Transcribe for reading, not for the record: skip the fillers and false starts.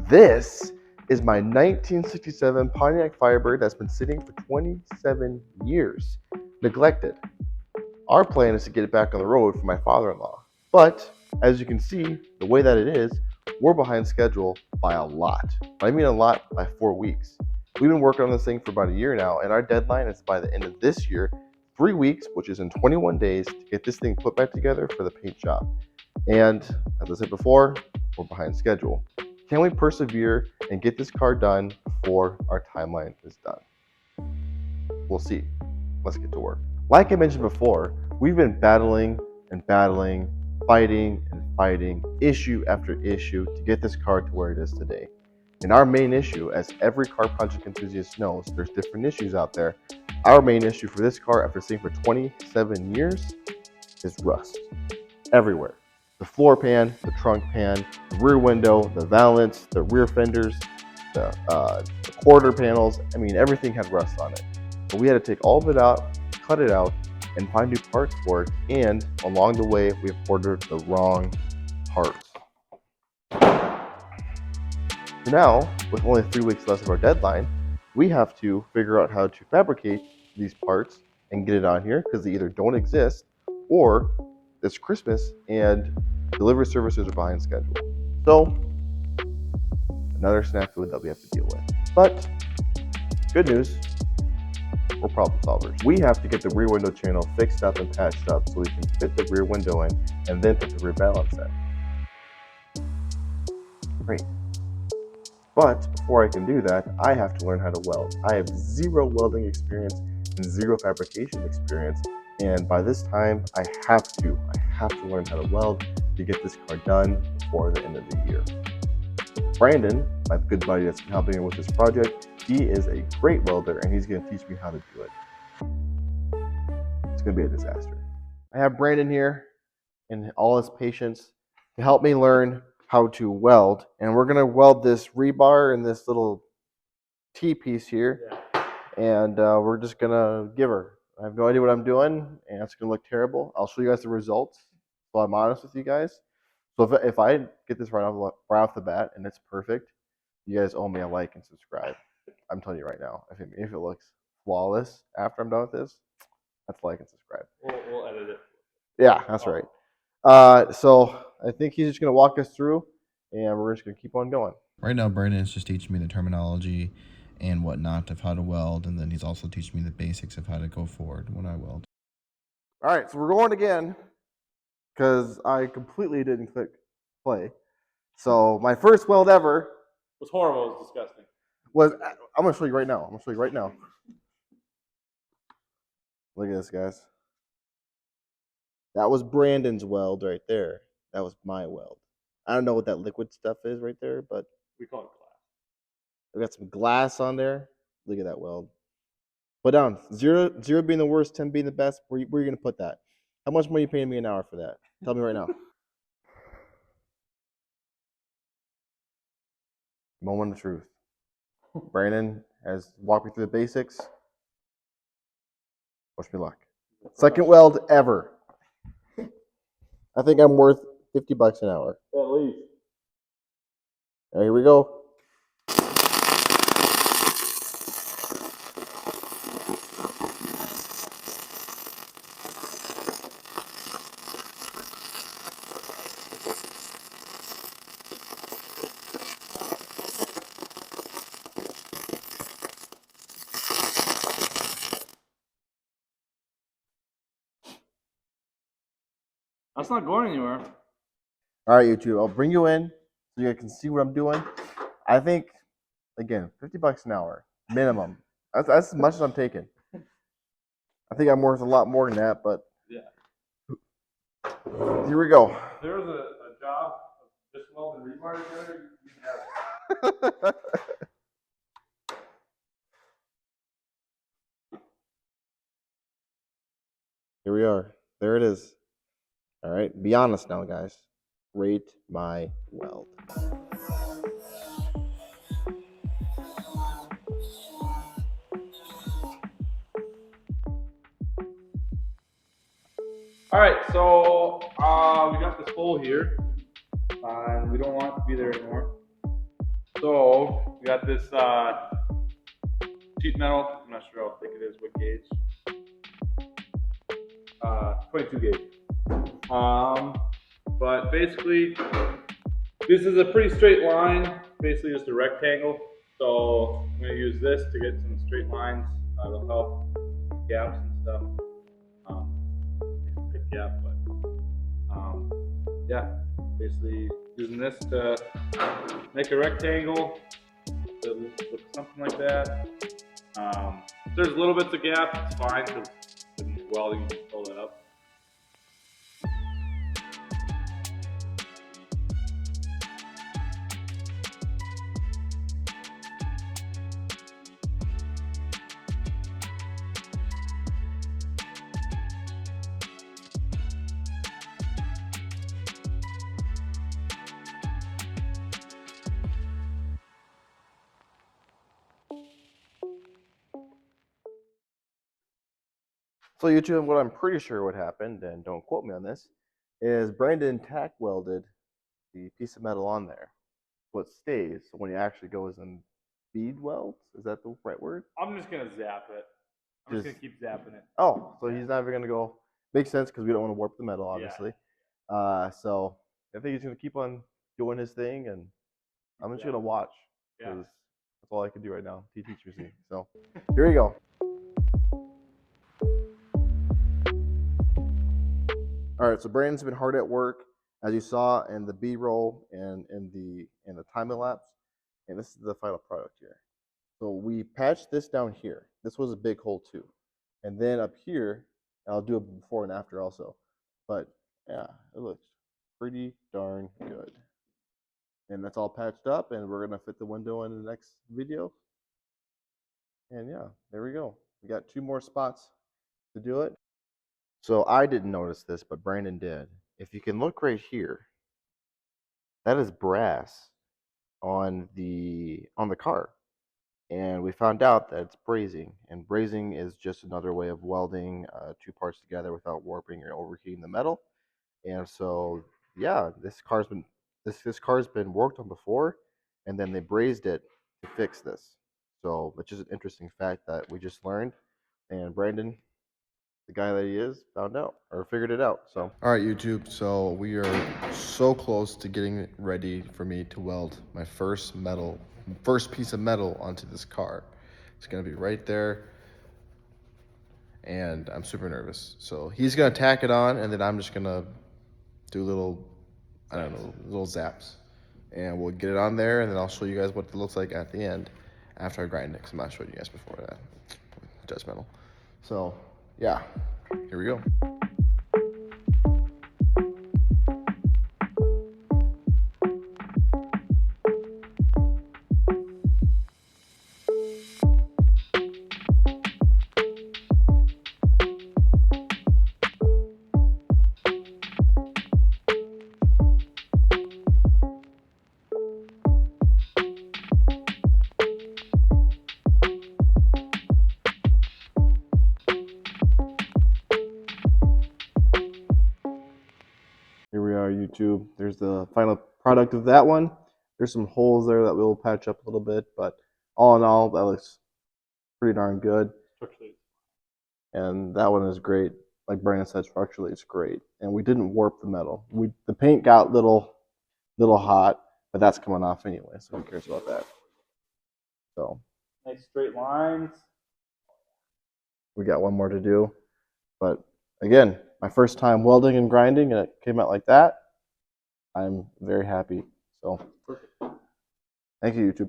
this is my 1967 Pontiac Firebird that's been sitting for 27 years, neglected. Our plan is to get it back on the road for my father-in-law. But as you can see, the way that it is, we're behind schedule by a lot. I mean a lot, by 4 weeks. We've been working on this thing for about a year now, and our deadline is by the end of this year, 3 weeks, which is in 21 days, to get this thing put back together for the paint shop. And as I said before, we're behind schedule. Can we persevere and get this car done before our timeline is done? We'll see. Let's get to work. Like I mentioned before, we've been battling and battling, fighting and fighting, issue after issue to get this car to where it is today. And our main issue, as every car project enthusiast knows, there's different issues out there. Our main issue for this car, after sitting for 27 years, is rust. Everywhere. The floor pan, the trunk pan, the rear window, the valance, the rear fenders, the quarter panels. I mean, everything had rust on it. But we had to take all of it out, cut it out, and find new parts for it. And along the way, we've ordered the wrong parts. So now, with only 3 weeks left of our deadline, we have to figure out how to fabricate these parts and get it on here, because they either don't exist or it's Christmas and delivery services are behind schedule. So, another snafu that we have to deal with. But, good news, we're problem solvers. We have to get the rear window channel fixed up and patched up so we can fit the rear window in and then put the rear balance in. Great. But before I can do that, I have to learn how to weld. I have zero welding experience and zero fabrication experience. And by this time, I have to learn how to weld to get this car done before the end of the year. Brandon, my good buddy that's been helping me with this project, he is a great welder and he's going to teach me how to do it. It's going to be a disaster. I have Brandon here and all his patience to help me learn how to weld. And we're going to weld this rebar and this little T-piece here. And we're just going to give her. I have no idea what I'm doing, and it's going to look terrible. I'll show you guys the results, so I'm honest with you guys. So if I get this right off the bat and it's perfect, you guys owe me a like and subscribe. I'm telling you right now. If it looks flawless after I'm done with this, that's like and subscribe. We'll edit it. Yeah, that's right. So I think he's just going to walk us through, and we're just going to keep on going. Right now, Brandon is just teaching me the terminology and whatnot of how to weld, and then he's also teaching me the basics of how to go forward when I weld. All right, so we're going again because I completely didn't click play. So my first weld ever It was horrible. It was disgusting. I'm going to show you right now. Look at this, guys. That was Brandon's weld right there. That was my weld. I don't know what that liquid stuff is right there, but we call it glass. We got some glass on there. Look at that weld. Put down 0 being the worst, 10 being the best. Where are you going to put that? How much money are you paying me an hour for that? Tell me right now. Moment of truth. Brandon has walked me through the basics. Wish me luck. Second weld ever. I think I'm worth $50 an hour. At least. All right, here we go. That's not going anywhere. All right, YouTube. I'll bring you in so you guys can see what I'm doing. I think, again, $50 an hour minimum. That's as much as I'm taking. I think I'm worth a lot more than that, but yeah. Here we go. If there was a job of just welding rebar together, you'd have it. Here we are. There it is. All right. Be honest now, guys. Rate my weld. All right, so we got this hole here, and we don't want it to be there anymore. So we got this sheet metal. I'm not sure how thick it is. What gauge? 22 gauge. But basically, this is a pretty straight line. Basically, just a rectangle. So I'm gonna use this to get some straight lines. It'll help gaps and stuff. It's a big gap, but yeah. Basically, using this to make a rectangle. To look something like that. If there's little bits of gap, it's fine because in welding you can fill that up. So YouTube, what I'm pretty sure what happened, and don't quote me on this, is Brandon tack welded the piece of metal on there. What stays when he actually goes and bead welds? Is that the right word? I'm just gonna zap it. I'm just gonna keep zapping it. Oh, so he's never gonna go. Makes sense because we don't want to warp the metal, obviously. So I think he's gonna keep on doing his thing, and I'm just gonna watch because that's all I can do right now. He teaches me. So here you go. All right, so Brandon's been hard at work, as you saw in the B-roll and in the time lapse, and this is the final product here. So we patched this down here. This was a big hole too, and then up here, I'll do a before and after also. But yeah, it looks pretty darn good. And that's all patched up, and we're gonna fit the window in the next video. And yeah, there we go. We got 2 more spots to do it. So I didn't notice this, but Brandon did. If you can look right here, that is brass on the car. And we found out that it's brazing, and brazing is just another way of welding 2 parts together without warping or overheating the metal. And so yeah, this car's been worked on before, and then they brazed it to fix this. So it's just an interesting fact that we just learned, and Brandon, the guy that he is, found out or figured it out. So All right, YouTube. So we are so close to getting ready for me to weld my first piece of metal onto this car. It's gonna be right there, and I'm super nervous. So he's gonna tack it on, and then I'm just gonna do little zaps, and we'll get it on there, and then I'll show you guys what it looks like at the end after I grind it. Cause I'm not showing you guys before that. Judgmental. So yeah, here we go. here we are, YouTube. There's the final product of that one. There's some holes there that we'll patch up a little bit, but all in all, that looks pretty darn good. And that one is great. Like Brandon said, structurally it's great. And we didn't warp the metal. The paint got little hot, but that's coming off anyway, so who cares about that? So Nice straight lines. we got one more to do. But again, my first time welding and grinding, and it came out like that. I'm very happy. So thank you, YouTube.